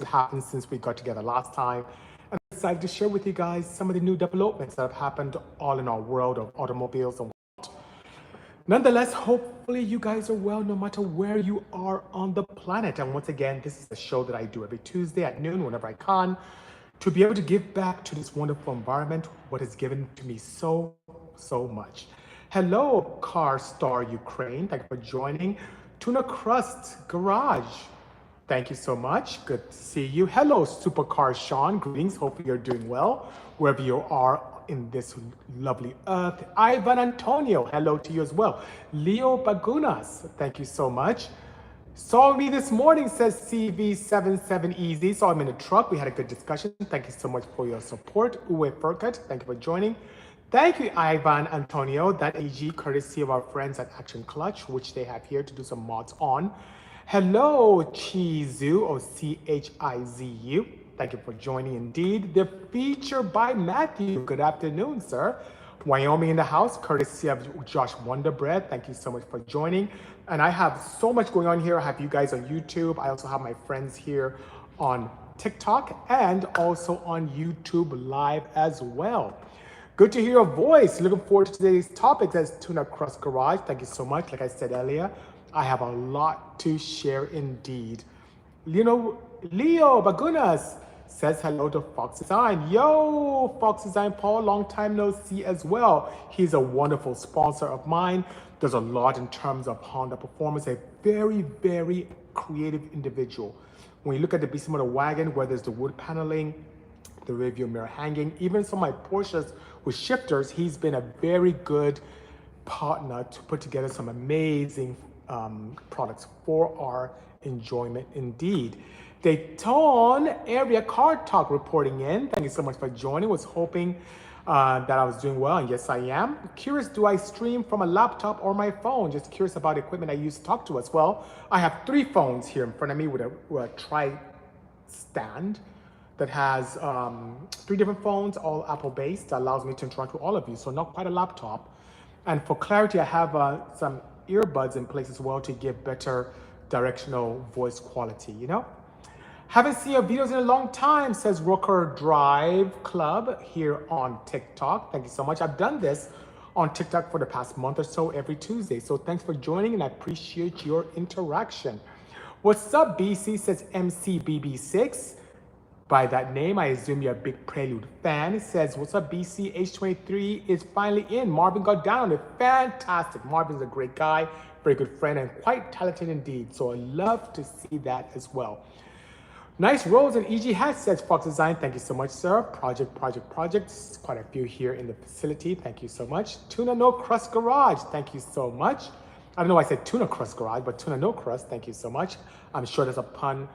happened since we got together last time. And I'm excited to share with you guys some of the new developments that have happened all in our world of automobiles and nonetheless, hopefully you guys are well no matter where you are on the planet. And once again, this is a show that I do every Tuesday at noon whenever I can to be able to give back to this wonderful environment what has given to me so much. Hello, Car Star Ukraine. Thank you for joining. Tuna Crust Garage. Thank you so much. Good to see you. Hello, Supercar Sean. Greetings. Hopefully you're doing well wherever you are in this lovely earth. Ivan Antonio, hello to you as well. Leo Bagunas, thank you so much. Saw me this morning, says CV77 Easy. So I'm in a truck. We had a good discussion. Thank you so much for your support. Uwe Furkut, thank you for joining. Thank you, Ivan Antonio. That AG, courtesy of our friends at Action Clutch, which they have here to do some mods on. Hello, Chizu, or Chizu. Thank you for joining indeed. The feature by Matthew. Good afternoon, sir. Wyoming in the house, courtesy of Josh Wonderbread. Thank you so much for joining. And I have so much going on here. I have you guys on YouTube. I also have my friends here on TikTok and also on YouTube Live as well. Good to hear your voice. Looking forward to today's topic. That's Tuna Crust Garage. Thank you so much. Like I said earlier, I have a lot to share indeed. Leo Bagunas says hello to Fox Design. Yo, Fox Design Paul, long time no see as well. He's a wonderful sponsor of mine. Does a lot in terms of Honda performance. A very creative individual. When you look at the Bisimoto Wagon, where there's the wood paneling, the rear view mirror hanging, even some of my Porsches with shifters, he's been a very good partner to put together some amazing products for our enjoyment indeed. Dayton area car talk reporting in. Thank you so much for joining. Was hoping that I was doing well, and yes I am. Curious, do I stream from a laptop or my phone? Just curious about equipment I use to talk to as well. I have 3 phones here in front of me with a tri stand that has 3 different phones, all Apple based, that allows me to interact with all of you, so not quite a laptop. And for clarity, I have some earbuds in place as well to give better directional voice quality, you know? Haven't seen your videos in a long time, says Rocker Drive Club here on TikTok. Thank you so much. I've done this on TikTok for the past month or so every Tuesday. So thanks for joining and I appreciate your interaction. What's up, BC, says MCBB6. By that name, I assume you're a big Prelude fan. It says, what's up, BC? H23 is finally in. Marvin got down. It's fantastic. Marvin's a great guy, very good friend, and quite talented indeed. So I love to see that as well. Nice rolls and EG hats, says Fox Design. Thank you so much, sir. Projects. Quite a few here in the facility. Thank you so much. Tuna No Crust Garage. Thank you so much. I don't know why I said Tuna Crust Garage, but Tuna No Crust. Thank you so much. I'm sure there's a pun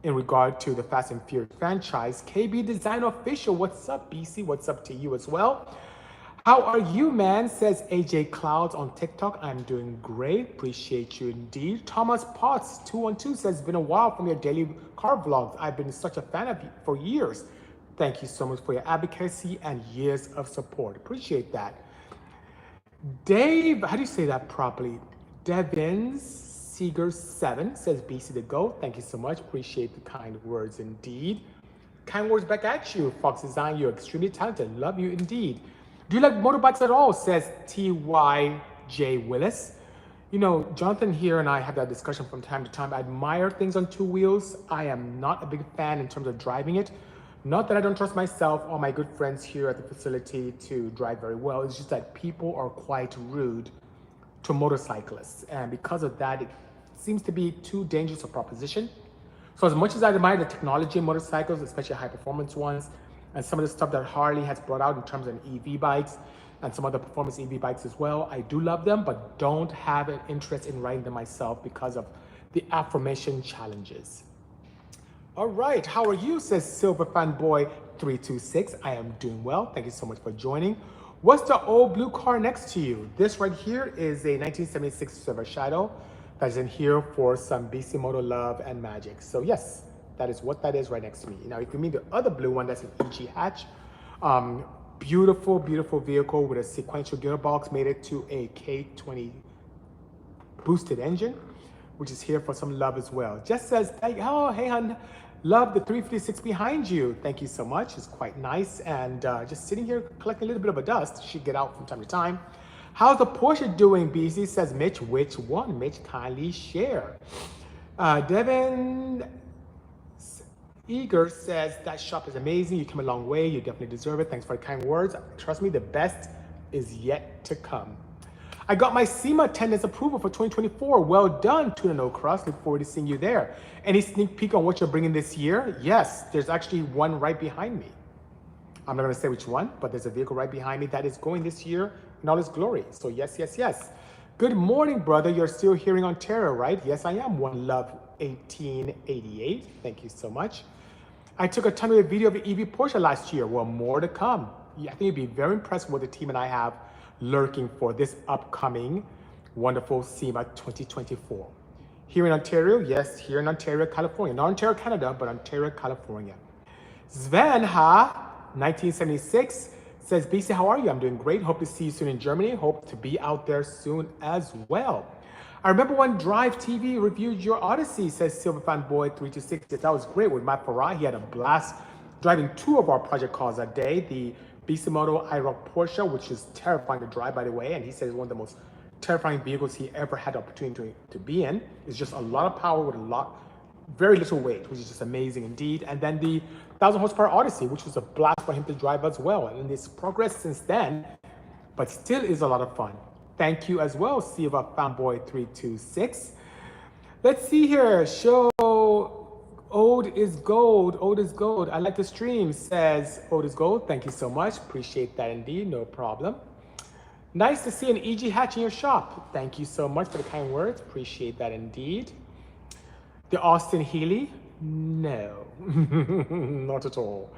in regard to the Fast and Furious franchise. KB Design Official. What's up, BC? What's up to you as well? How are you, man? Says AJ Clouds on TikTok. I'm doing great. Appreciate you indeed. Thomas Potts 212 says, it's been a while from your daily car vlogs. I've been such a fan of you for years. Thank you so much for your advocacy and years of support. Appreciate that. Dave, how do you say that properly? Devins Seeger 7 says BC to go. Thank you so much. Appreciate the kind words indeed. Kind words back at you. Fox Design, you're extremely talented. Love you indeed. Do you like motorbikes at all? Says TYJ Willis. You know, Jonathan here and I have that discussion from time to time. I admire things on 2 wheels. I am not a big fan in terms of driving it. Not that I don't trust myself or my good friends here at the facility to drive very well. It's just that people are quite rude to motorcyclists. And because of that, it seems to be too dangerous a proposition. So as much as I admire the technology in motorcycles, especially high performance ones, and some of the stuff that Harley has brought out in terms of EV bikes and some other performance EV bikes as well, I do love them, but don't have an interest in riding them myself because of the aforementioned challenges. All right, how are you, says Silver Fanboy 326. I am doing well. Thank you so much for joining. What's the old blue car next to you? This right here is a 1976 Silver Shadow that's in here for some Bisimoto love and magic. So yes, that is what that is right next to me. Now, if you mean the other blue one, that's an EG hatch. Beautiful vehicle with a sequential gearbox, made it to a K20 boosted engine, which is here for some love as well. Just says, oh, hey, hon, Love the 356 behind you. Thank you so much. It's quite nice. And just sitting here collecting a little bit of a dust. Should get out from time to time. How's the Porsche doing, BC? Says Mitch. Which one? Mitch, kindly share. Devin Eager says that shop is amazing. You came a long way. You definitely deserve it. Thanks for the kind words. Trust me, the best is yet to come. I got my SEMA attendance approval for 2024. Well done, Tuna No Crust. Look forward to seeing you there. Any sneak peek on what you're bringing this year? Yes, there's actually one right behind me. I'm not going to say which one, but there's a vehicle right behind me that is going this year in all its glory. So yes, yes, yes. Good morning, brother. You're still here in Ontario, right? Yes, I am. One Love 1888. Thank you so much. I took a ton of video of the EV Porsche last year. Well, more to come. Yeah, I think you'd be very impressed with what the team and I have lurking for this upcoming wonderful SEMA 2024. Here in Ontario, yes, here in Ontario, California. Not Ontario, Canada, but Ontario, California. Svenha, 1976, says, BC, how are you? I'm doing great. Hope to see you soon in Germany. Hope to be out there soon as well. I remember when Drive TV reviewed your Odyssey, says Silverfanboy326. That was great with Matt Farah. He had a blast driving two of our project cars that day, the Bisimoto IROC Porsche, which is terrifying to drive, by the way. And he says it's one of the most terrifying vehicles he ever had the opportunity to be in. It's just a lot of power with very little weight, which is just amazing indeed. And then the 1,000 horsepower Odyssey, which was a blast for him to drive as well. And it's progressed since then, but still is a lot of fun. Thank you as well, Siva Fanboy326. Let's see here. Show Ode is gold. Ode is gold. I like the stream, says Ode is gold. Thank you so much. Appreciate that indeed. No problem. Nice to see an EG hatch in your shop. Thank you so much for the kind words. Appreciate that indeed. The Austin Healey? No, not at all.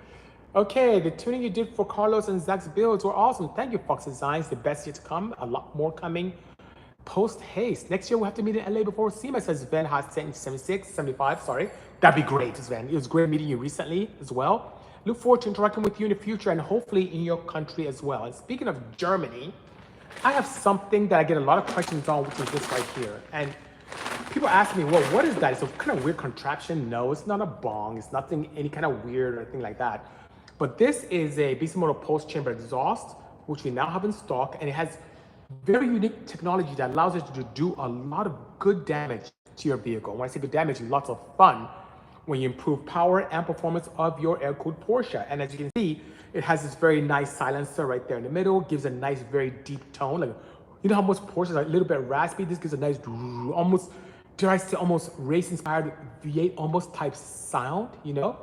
Okay, the tuning you did for Carlos and Zach's builds were awesome. Thank you, Fox Designs. The best yet to come. A lot more coming post haste. Next year we'll have to meet in LA before SEMA, says Sven has 75, sorry. That'd be great, Sven. It was great meeting you recently as well. Look forward to interacting with you in the future and hopefully in your country as well. And speaking of Germany, I have something that I get a lot of questions on, which is this right here. And people ask me, well, what is that? It's a kind of weird contraption. No, it's not a bong. It's nothing, any kind of weird or anything like that. But this is a Bisimoto pulse chamber exhaust, which we now have in stock, and it has very unique technology that allows it to do a lot of good damage to your vehicle. When I say good damage, lots of fun when you improve power and performance of your air-cooled Porsche. And as you can see, it has this very nice silencer right there in the middle, gives a nice, very deep tone. Like, you know how most Porsches are a little bit raspy? This gives a nice, almost, dare I say, almost race-inspired V8 almost type sound, you know?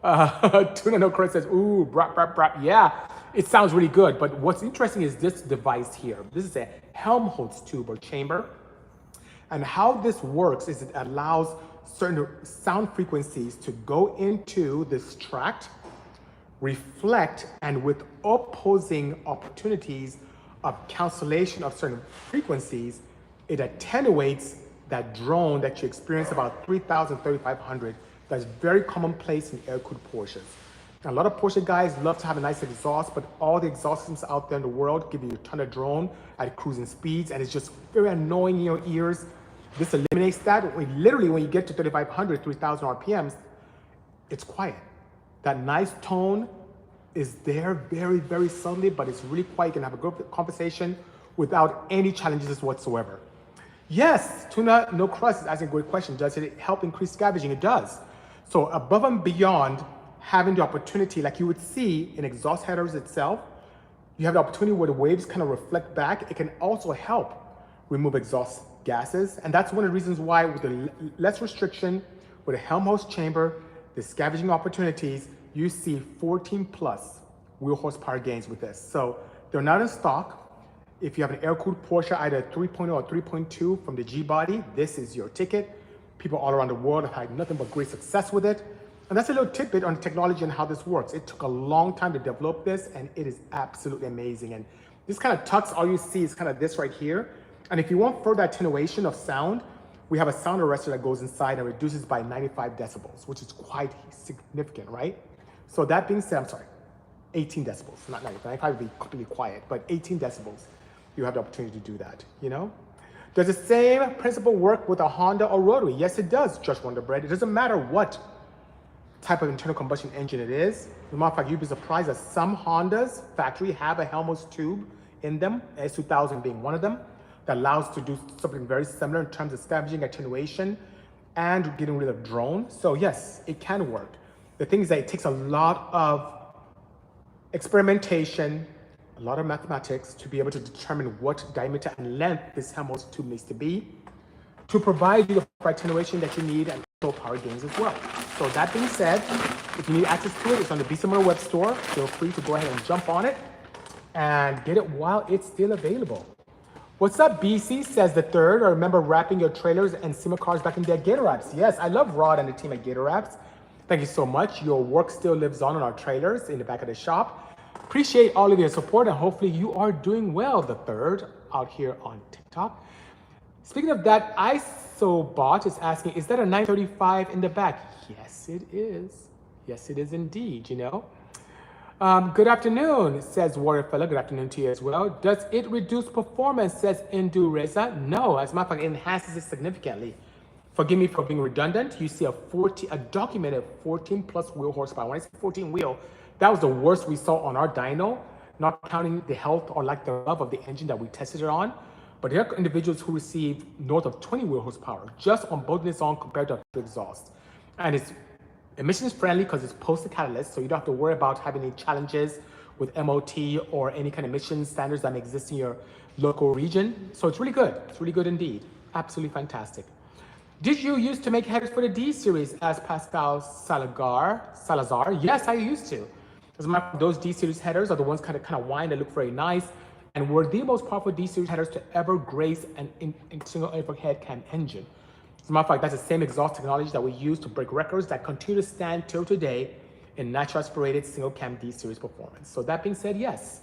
Tuna No Crust says, ooh, brap, brap, brap. Yeah, it sounds really good. But what's interesting is this device here. This is a Helmholtz tube or chamber. And how this works is it allows certain sound frequencies to go into this tract, reflect, and with opposing opportunities of cancellation of certain frequencies, it attenuates that drone that you experience about 3,000, 3,500. That's very commonplace in air-cooled Porsches. And a lot of Porsche guys love to have a nice exhaust, but all the exhaust systems out there in the world give you a ton of drone at cruising speeds, and it's just very annoying in your ears. This eliminates that. Literally, when you get to 3,500, 3,000 RPMs, it's quiet. That nice tone is there very, very subtly, but it's really quiet. You can have a good conversation without any challenges whatsoever. Yes, Tuna No Crust is asking a great question. Does it help increase scavenging? It does. So above and beyond having the opportunity, like you would see in exhaust headers itself, you have the opportunity where the waves kind of reflect back. It can also help remove exhaust gases. And that's one of the reasons why with the less restriction, with a Helmholtz chamber, the scavenging opportunities, you see 14 plus wheel horsepower gains with this. So they're not in stock. If you have an air-cooled Porsche, either 3.0 or 3.2 from the G-body, this is your ticket. People all around the world have had nothing but great success with it. And that's a little tidbit on the technology and how this works. It took a long time to develop this, and it is absolutely amazing. And this kind of tucks, all you see is kind of this right here. And if you want further attenuation of sound, we have a sound arrestor that goes inside and reduces by 95 decibels, which is quite significant, right? So that being said, I'm sorry, 18 decibels, not 95. 95 would be completely quiet, but 18 decibels, you have the opportunity to do that, you know? Does the same principle work with a Honda or rotary? Yes, it does, Josh Wonderbread. It doesn't matter what type of internal combustion engine it is. As a matter of fact, you'd be surprised that some Hondas factory have a Helmholtz tube in them, S2000 being one of them, that allows to do something very similar in terms of scavenging, attenuation, and getting rid of drone. So yes, it can work. The thing is that it takes a lot of experimentation, a lot of mathematics to be able to determine what diameter and length this Helmholtz tube needs to be to provide you the attenuation that you need and also power gains as well. So that being said, if you need access to it, it's on the Bisimoto web store. Feel free to go ahead and jump on it and get it while it's still available. What's up, BC, says the third. I remember wrapping your trailers and SEMA cars back in their Gator Wraps. Yes, I love Rod and the team at Gator Wraps. Thank you so much. Your work still lives on our trailers in the back of the shop. Appreciate all of your support, and hopefully you are doing well, the third, out here on TikTok. Speaking of that, ISOBot is asking, is that a 935 in the back? Yes, it is. Yes, it is indeed, you know. Good afternoon, says Warriorfella. Good afternoon to you as well. Does it reduce performance, says Indureza? No, as a matter of fact, it enhances it significantly. Forgive me for being redundant. You see a documented 14 plus wheel horsepower. When I say 14 wheel, that was the worst we saw on our dyno, not counting the health or lack thereof of the engine that we tested it on. But there are individuals who received north of 20 wheel horsepower just on both its own compared to exhaust. And it's emissions friendly because it's post catalyst, so you don't have to worry about having any challenges with MOT or any kind of emissions standards that may exist in your local region. So it's really good. It's really good indeed. Absolutely fantastic. Did you used to make headers for the D series as Pascal Salazar? Yes, I used to. As a matter of fact, those D series headers are the ones kind of wind and look very nice, and were the most powerful D series headers to ever grace an single overhead cam engine. As a matter of fact, that's the same exhaust technology that we use to break records that continue to stand till today in natural aspirated single cam D series performance. So that being said, yes.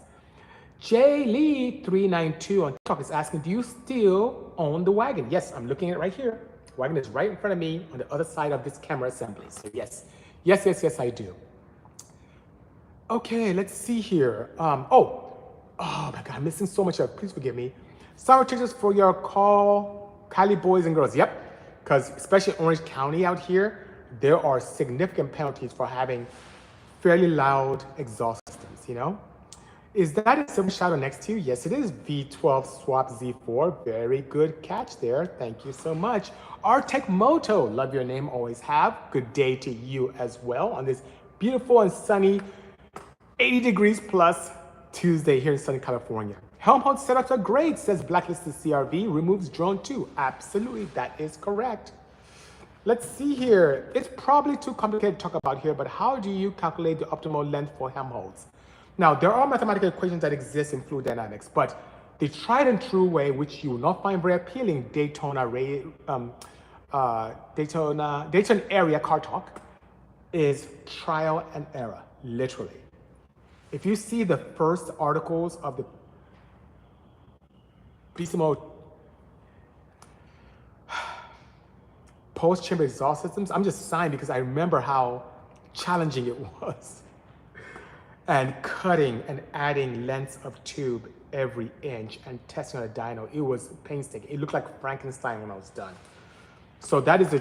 J Lee 392 on TikTok is asking, do you still own the Wagon? Yes, I'm looking at it right here. Wagon is right in front of me on the other side of this camera assembly. So yes, I do. Okay, let's see here. Oh my God, I'm missing so much. Please forgive me. Summer tickets for your Cali boys and girls. Yep, because especially Orange County out here, there are significant penalties for having fairly loud exhaust systems, you know? Is that a silver shadow next to you? Yes, it is. V12 Swap Z4. Very good catch there. Thank you so much. Artec Moto. Love your name, always have. Good day to you as well on this beautiful and sunny 80 degrees plus Tuesday here in sunny California. Helmholtz setups are great, says Blacklisted CRV. Removes drone too. Absolutely, that is correct. Let's see here. It's probably too complicated to talk about here, but how do you calculate the optimal length for Helmholtz? Now, there are mathematical equations that exist in fluid dynamics, but the tried and true way, which you will not find very appealing, Dayton area car talk, is trial and error, literally. If you see the first articles of the Bisimoto post-chamber exhaust systems, I'm just sighing because I remember how challenging it was. And cutting and adding lengths of tube every inch and testing on a dyno, it was painstaking. It looked like Frankenstein when I was done. So that is a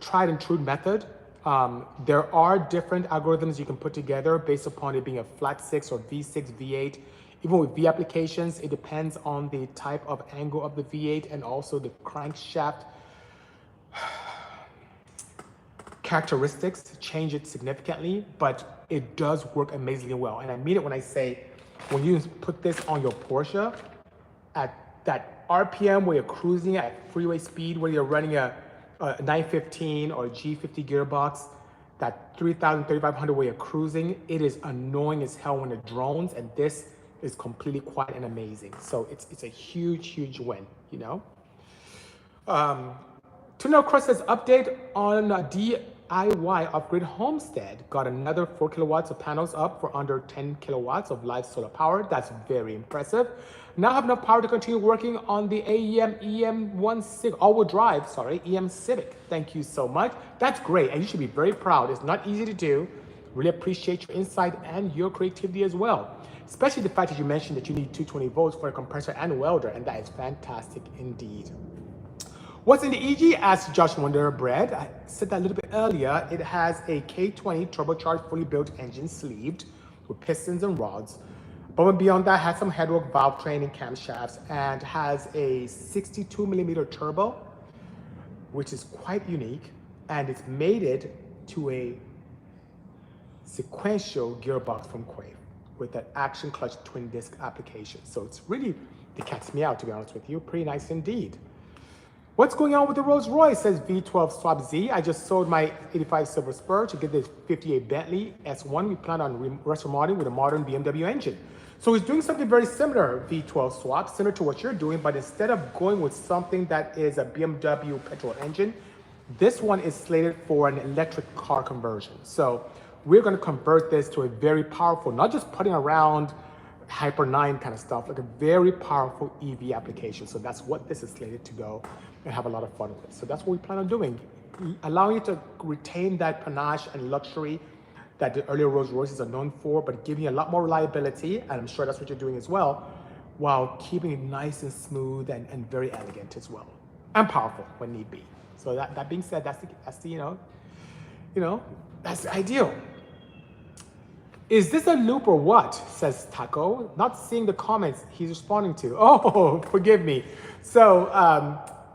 tried and true method. There are different algorithms you can put together based upon it being a flat 6 or V6, V8. Even with V applications, it depends on the type of angle of the V8 and also the crankshaft characteristics to change it significantly, but it does work amazingly well. And I mean it when I say, when you put this on your Porsche at that RPM where you're cruising at freeway speed, where you're running a 915 or a G50 gearbox, that 3,000, 3,500 where you're cruising, it is annoying as hell when it drones, and this is completely quiet and amazing. So it's a huge, huge win, you know? Tunnel Cross says update on DIY off-grid homestead. Got another 4 kilowatts of panels up for under 10 kilowatts of live solar power. That's very impressive. Now have enough power to continue working on the all-wheel drive EM Civic. Thank you so much. That's great, and you should be very proud. It's not easy to do. Really appreciate your insight and your creativity as well. Especially the fact that you mentioned that you need 220 volts for a compressor and welder, and that is fantastic indeed. What's in the EG? Asked Josh Wonderbread. I said that a little bit earlier. It has a K20 turbocharged, fully built engine sleeved with pistons and rods. But beyond that, has some headwork, valve train, and camshafts, and has a 62 millimeter turbo, which is quite unique, and it's mated to a sequential gearbox from Quave with that action clutch twin disc application. So it's really, it catches me out, to be honest with you. Pretty nice indeed. What's going on with the Rolls Royce, says V12 Swap Z. I just sold my 85 Silver Spur to get this 58 Bentley S1. We plan on remodeling with a modern BMW engine. So he's doing something very similar, V12 Swap, similar to what you're doing, but instead of going with something that is a BMW petrol engine, this one is slated for an electric car conversion. So we're going to convert this to a very powerful, not just putting around Hyper 9 kind of stuff, like a very powerful EV application. So that's what this is slated to go and have a lot of fun with. So that's what we plan on doing, allowing you to retain that panache and luxury that the earlier Rolls Royces are known for, but giving you a lot more reliability, and I'm sure that's what you're doing as well, while keeping it nice and smooth and very elegant as well, and powerful when need be. So that being said, that's the that's the ideal. Is this a loop or what? Says Taco. Not seeing the comments he's responding to. Oh, forgive me. So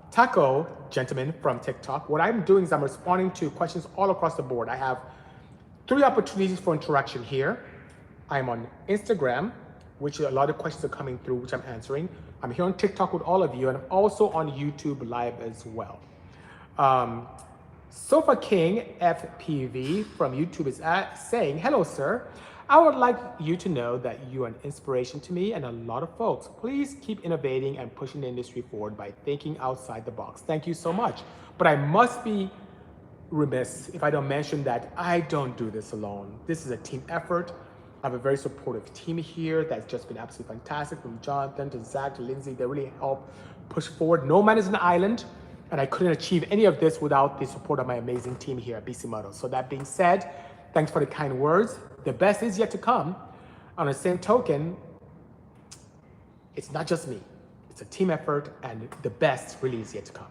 Taco, gentleman from TikTok, what I'm doing is I'm responding to questions all across the board. I have 3 opportunities for interaction here. I'm on Instagram, which a lot of questions are coming through, which I'm answering. I'm here on TikTok with all of you, and I'm also on YouTube Live as well. Sofa King FPV from YouTube is saying, hello, sir. I would like you to know that you are an inspiration to me and a lot of folks. Please keep innovating and pushing the industry forward by thinking outside the box. Thank you so much. But I must be remiss if I don't mention that I don't do this alone. This is a team effort. I have a very supportive team here that's just been absolutely fantastic, from Jonathan to Zach to Lindsay. They really help push forward. No man is an island, and I couldn't achieve any of this without the support of my amazing team here at Bisimoto. So that being said, thanks for the kind words. The best is yet to come. On the same token, it's not just me. It's a team effort, and the best really is yet to come.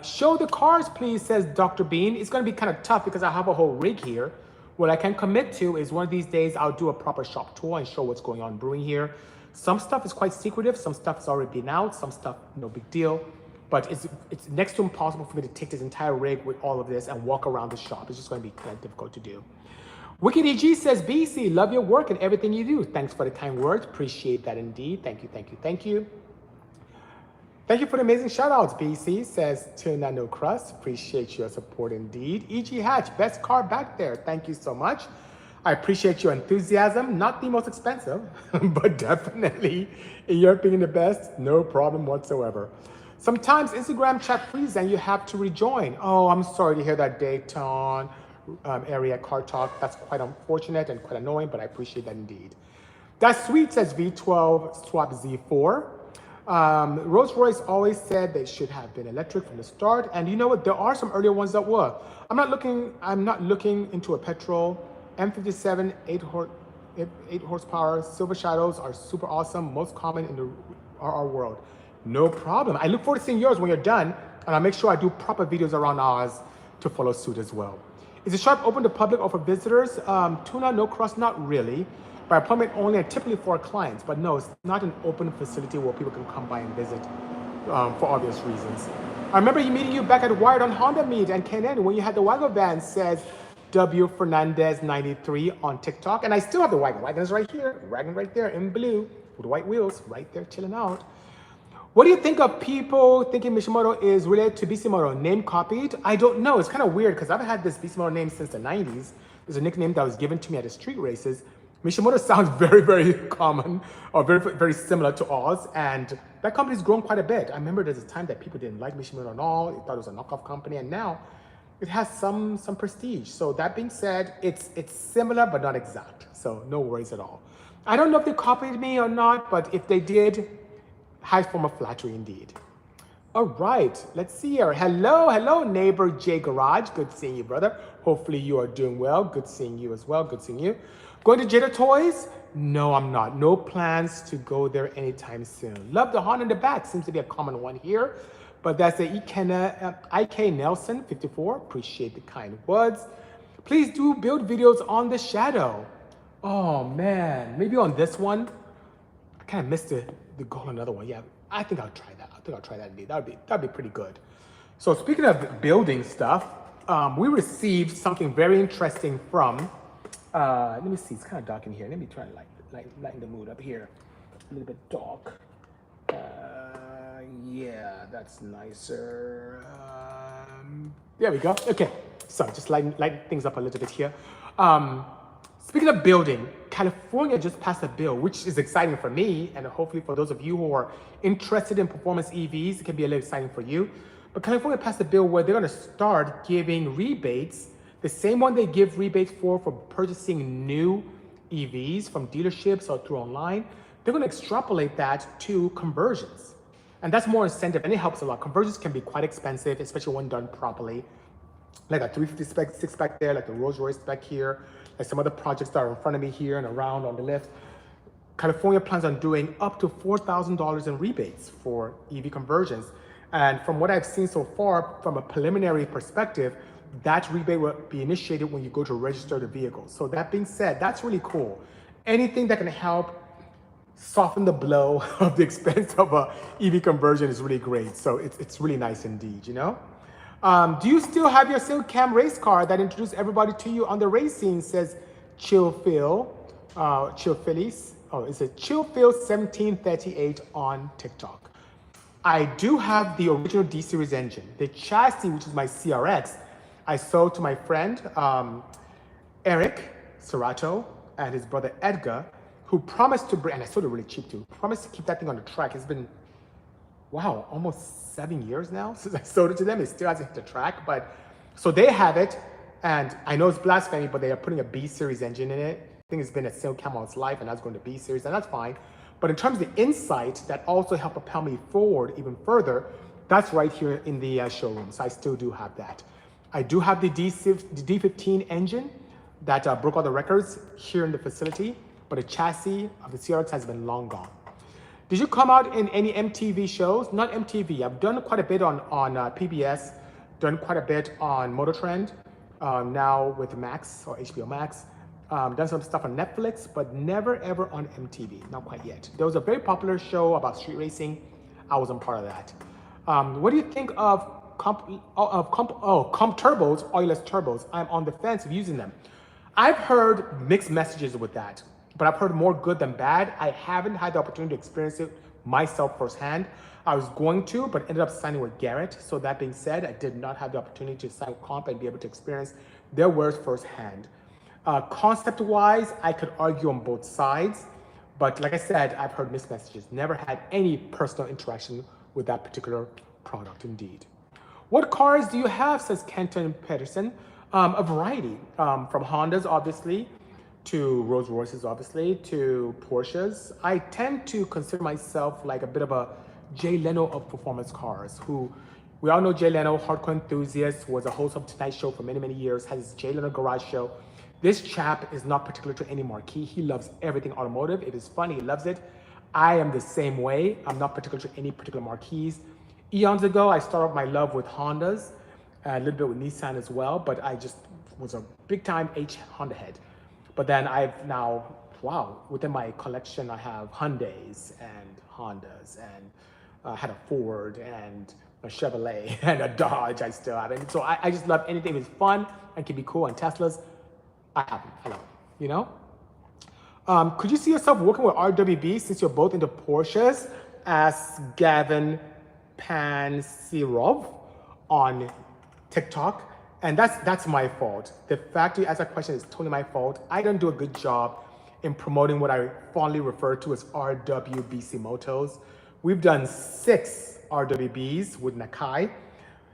Show the cars, please, says Dr. Bean. It's going to be kind of tough because I have a whole rig here. What I can commit to is one of these days I'll do a proper shop tour and show what's going on brewing here. Some stuff is quite secretive. Some stuff has already been out. Some stuff, no big deal. But it's next to impossible for me to take this entire rig with all of this and walk around the shop. It's just going to be kind of difficult to do. Wicked EG says, BC, love your work and everything you do. Thanks for the kind words. Appreciate that indeed. Thank you, thank you, thank you. Thank you for the amazing shout outs, BC, says Tuna No Crust. Appreciate your support indeed. EG Hatch, best car back there. Thank you so much. I appreciate your enthusiasm. Not the most expensive, but definitely, in your opinion, the best. No problem whatsoever. Sometimes Instagram chat freezes and you have to rejoin. Oh, I'm sorry to hear that, Dayton area car talk. That's quite unfortunate and quite annoying, but I appreciate that indeed. That's sweet, says V12 Swap Z4. Rolls-Royce always said they should have been electric from the start, and you know what? There are some earlier ones that were. I'm not looking into a petrol. M57 8 horsepower Silver Shadows are super awesome, most common in the RR world. No problem. I look forward to seeing yours when you're done, and I'll make sure I do proper videos around ours to follow suit as well. Is the shop open to public or for visitors? Tuna, no crust, not really. By appointment only and typically for our clients, but no, it's not an open facility where people can come by and visit for obvious reasons. I remember meeting you back at Wired on Honda Meet and K&N when you had the Wagon van, says W Fernandez 93 on TikTok. And I still have the Wagon. Wagon is right here, Wagon right there in blue with white wheels right there chilling out. What do you think of people thinking Bisimoto is related to Bisimoto? Name copied? I don't know. It's kind of weird because I've had this Bisimoto name since the 90s. There's a nickname that was given to me at the street races. Bisimoto sounds very, very common or very, very similar to ours. And that company's grown quite a bit. I remember there's a time that people didn't like Bisimoto at all. They thought it was a knockoff company. And now it has some prestige. So that being said, it's similar, but not exact. So no worries at all. I don't know if they copied me or not, but if they did, high form of flattery indeed. All right, let's see here. Hello, neighbor J Garage. Good seeing you, brother. Hopefully you are doing well. Good seeing you as well. Good seeing you. Going to Jada Toys? No, I'm not. No plans to go there anytime soon. Love the Honda in the back. Seems to be a common one here. But that's the IK Nelson 54. Appreciate the kind words. Please do build videos on the shadow. Oh man, maybe on this one. I kind of missed the goal on another one. Yeah, I think I'll try that. I think I'll try that indeed. That'd be pretty good. So speaking of building stuff, we received something very interesting from. Let me see. It's kind of dark in here. Let me try to lighten the mood up here. A little bit dark. Yeah, that's nicer. There we go. Okay, so just lighten things up a little bit here. Speaking of building, California just passed a bill, which is exciting for me, and hopefully for those of you who are interested in performance EVs, it can be a little exciting for you. But California passed a bill where they're going to start giving rebates, the same one they give rebates for purchasing new EVs from dealerships or through online. They're going to extrapolate that to conversions. And that's more incentive, and it helps a lot. Conversions can be quite expensive, especially when done properly. Like a 350 spec, 6 there, like the Rolls-Royce spec here, like some other projects that are in front of me here and around on the left. California plans on doing up to $4,000 in rebates for EV conversions. And from what I've seen so far, from a preliminary perspective, that rebate will be initiated when you go to register the vehicle. So that being said, that's really cool. Anything that can help soften the blow of the expense of a EV conversion is really great. So it's really nice indeed, you know? Do you still have your Silk Cam race car that introduced everybody to you on the race scene, says Chill Phil, Chill Phillies. Oh, it's a Chill Phil 1738 on TikTok. I do have the original D-Series engine. The chassis, which is my CRX, I sold to my friend, Eric Serrato, and his brother Edgar, who promised to bring, and I sold it really cheap too, promised to keep that thing on the track. It's been, wow, almost 7 years now since I sold it to them. It still hasn't hit the track, but, so they have it, and I know it's blasphemy, but they are putting a B-Series engine in it. I think it's been a Silk Cam all its life, and that's going to B-Series, and that's fine. But in terms of the insight that also helped propel me forward even further, that's right here in the showroom. So I still do have that. I do have the D15 engine that broke all the records here in the facility, but the chassis of the CRX has been long gone. Did you come out in any MTV shows? Not MTV. I've done quite a bit on PBS, done quite a bit on Motor Trend, now with Max or HBO Max. Done some stuff on Netflix, but never ever on MTV, not quite yet. There was a very popular show about street racing. I wasn't part of that. What do you think of comp turbos, oilless turbos? I'm on the fence of using them. I've heard mixed messages with that, but I've heard more good than bad. I haven't had the opportunity to experience it myself firsthand. I was going to, but ended up signing with Garrett. So that being said, I did not have the opportunity to sign with Comp and be able to experience their wares firsthand. Concept-wise, I could argue on both sides, but like I said, I've heard mixed messages. Never had any personal interaction with that particular product indeed. What cars do you have, says Kenton Pedersen? A variety, from Hondas, obviously, to Rolls Royces, obviously, to Porsches. I tend to consider myself like a bit of a Jay Leno of performance cars, who, we all know Jay Leno, hardcore enthusiast, was a host of Tonight Show for many, many years, has his Jay Leno garage show. This chap is not particular to any marquee. He loves everything automotive. It is fun, he loves it. I am the same way. I'm not particular to any particular marquees. Eons ago, I started my love with Hondas, a little bit with Nissan as well, but I just was a big time Honda head. But then I've now, wow, within my collection, I have Hyundais and Hondas, and I had a Ford and a Chevrolet and a Dodge I still have. And so I just love anything that's fun and can be cool, and Teslas, I have them, I love them, you know? Could you see yourself working with RWB since you're both into Porsches? Asked Gavin Pansirov on TikTok. And that's my fault. The fact you asked that question is totally my fault. I don't do a good job in promoting what I fondly refer to as RW Bisimotos. We've done 6 RWBs with Nakai,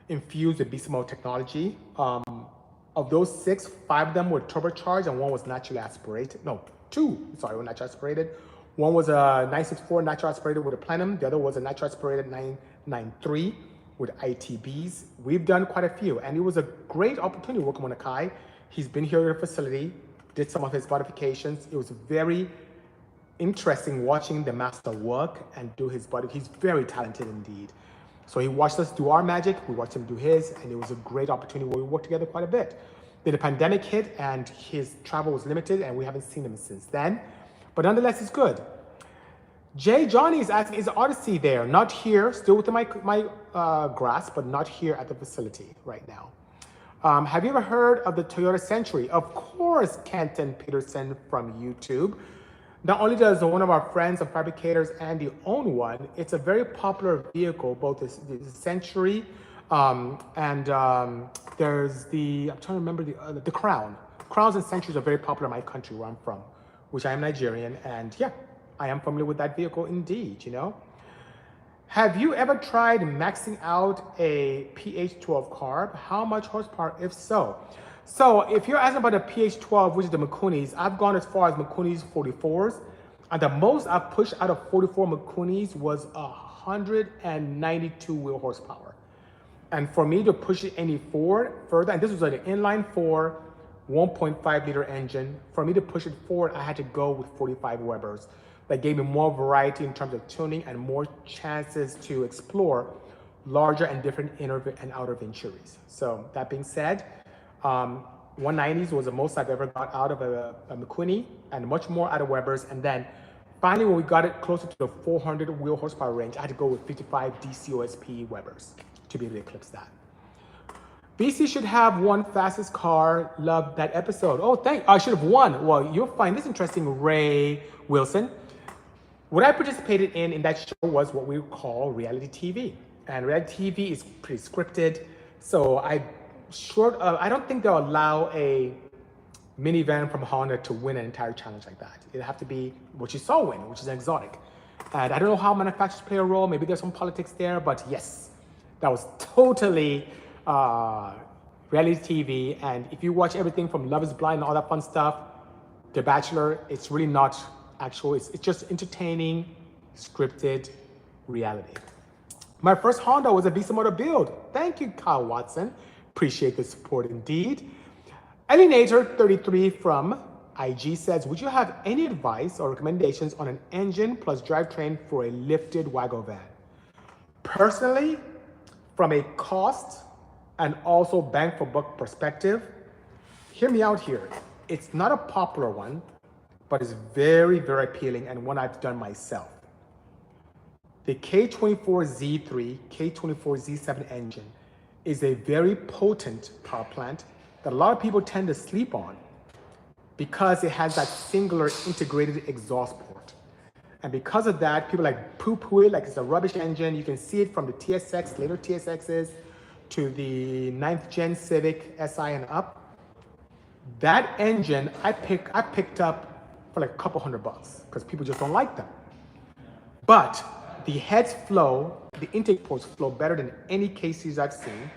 infused with Bisimoto technology. Of those 6, 5 of them were turbocharged and 1 was naturally aspirated. No, 2, sorry, were naturally aspirated. 1 was a 964 natural aspirated with a plenum. The other was a natural aspirated 993 with ITBs. We've done quite a few, and it was a great opportunity working with Nakai. He's been here at the facility, did some of his modifications. It was very interesting watching the master work and do his body. He's very talented indeed. So he watched us do our magic, we watched him do his, and it was a great opportunity where we worked together quite a bit. Then the pandemic hit and his travel was limited and we haven't seen him since then. But nonetheless, it's good. Jay Johnny is asking, is Odyssey there? Not here, still within my grasp, but not here at the facility right now. Have you ever heard of the Toyota Century? Of course, Kenton Peterson from YouTube. Not only does one of our friends and fabricators, Andy, own one, it's a very popular vehicle, both the Century and there's the, I'm trying to remember the Crown. Crowns and Centuries are very popular in my country where I'm from, which I am Nigerian, and yeah, I am familiar with that vehicle indeed, you know. Have you ever tried maxing out a PH12 carb? How much horsepower, if so? So if you're asking about a PH12, which is the Mikunis, I've gone as far as Mikunis 44s, and the most I've pushed out of 44 Mikunis was 192 wheel horsepower. And for me to push it any further, and this was an inline 4, 1.5 liter engine, for me to push it forward, I had to go with 45 Webers. That gave me more variety in terms of tuning and more chances to explore larger and different inner and outer ventures. So that being said, 190s was the most I've ever got out of a Mikuni, and much more out of Webers. And then finally, when we got it closer to the 400 wheel horsepower range, I had to go with 55 DCOSP Webers to be able to eclipse that. BC should have won fastest car. Love that episode. Oh, I should have won. Well, you'll find this interesting, Ray Wilson. What I participated in that show was what we call reality TV. And reality TV is pretty scripted. So I don't think they'll allow a minivan from Honda to win an entire challenge like that. It'd have to be what you saw win, which is an exotic. And I don't know how manufacturers play a role. Maybe there's some politics there, but yes, that was totally reality TV. And if you watch everything from Love is Blind and all that fun stuff, The Bachelor, it's really not actual. It's just entertaining, scripted reality. My first Honda was a Bisimoto build. Thank you, Kyle Watson. Appreciate the support indeed. Alienator33 from IG says, would you have any advice or recommendations on an engine plus drivetrain for a lifted Wagon van? Personally, from a cost and also bang for buck perspective, hear me out here. It's not a popular one, but it's very, very appealing and one I've done myself. The K24Z3, K24Z7 engine is a very potent power plant that a lot of people tend to sleep on because it has that singular integrated exhaust port. And because of that, people like poo-poo it like it's a rubbish engine. You can see it from the TSX, later TSXs, to the 9th gen Civic Si and up. That engine I picked up for like a couple $100 because people just don't like them. But the heads flow, the intake ports flow better than any K series I've seen.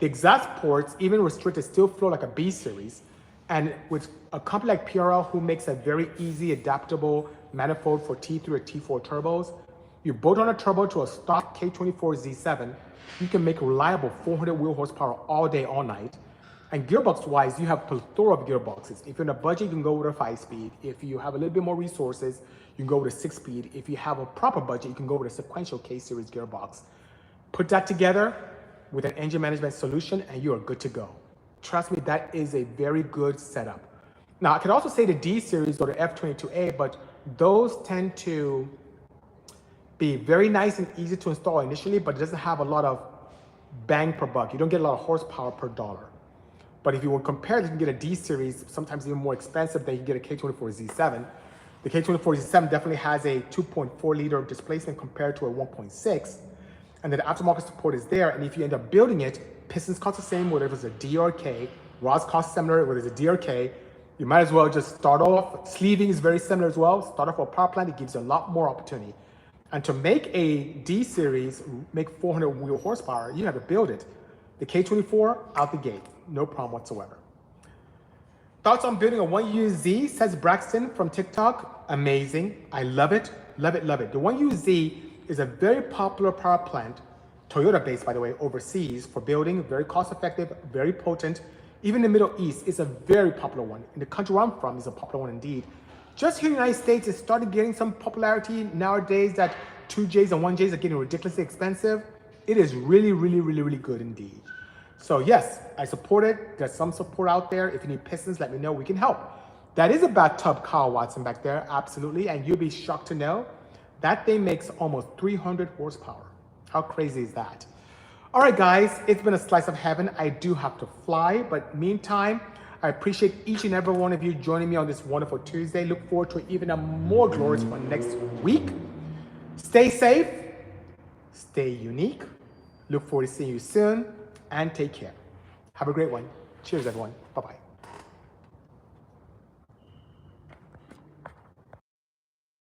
The exhaust ports, even restricted, still flow like a B series. And with a company like PRL who makes a very easy, adaptable manifold for T3 or T4 turbos, you bolt on a turbo to a stock K24Z7, you can make reliable 400 wheel horsepower all day, all night. And gearbox-wise, you have a plethora of gearboxes. If you're in a budget, you can go with a 5-speed. If you have a little bit more resources, you can go with a 6-speed. If you have a proper budget, you can go with a sequential K-series gearbox. Put that together with an engine management solution, and you are good to go. Trust me, that is a very good setup. Now, I could also say the D-series or the F22A, but those tend to be very nice and easy to install initially, but it doesn't have a lot of bang per buck. You don't get a lot of horsepower per dollar. But if you would compare, you can get a D series, sometimes even more expensive than you get a K24Z7. The K24Z7 definitely has a 2.4 liter displacement compared to a 1.6. And then the aftermarket support is there. And if you end up building it, pistons cost the same, whether it's a D or a K. Rods cost similar, whether it's a D or K. You might as well just start off. Sleeving is very similar as well. Start off with a power plant, it gives you a lot more opportunity. And to make a D series, make 400 wheel horsepower, you have to build it. The K24, out the gate, no problem whatsoever. Thoughts on building a 1UZ, says Braxton from TikTok. Amazing, I love it, love it, love it. The 1UZ is a very popular power plant, Toyota based by the way, overseas for building, very cost effective, very potent. Even in the Middle East, it's a very popular one. In the country where I'm from, it's a popular one indeed. Just here in the United States, it's started getting some popularity nowadays that 2Js and 1Js are getting ridiculously expensive. It is really, really, really, really good indeed. So yes, I support it. There's some support out there. If you need pistons, let me know. We can help. That is a bathtub Carl Watson back there, absolutely. And you'll be shocked to know that thing makes almost 300 horsepower. How crazy is that? All right, guys, it's been a slice of heaven. I do have to fly, but meantime, I appreciate each and every one of you joining me on this wonderful Tuesday. Look forward to even a more glorious one next week. Stay safe, stay unique. Look forward to seeing you soon, and take care. Have a great one. Cheers, everyone. Bye-bye.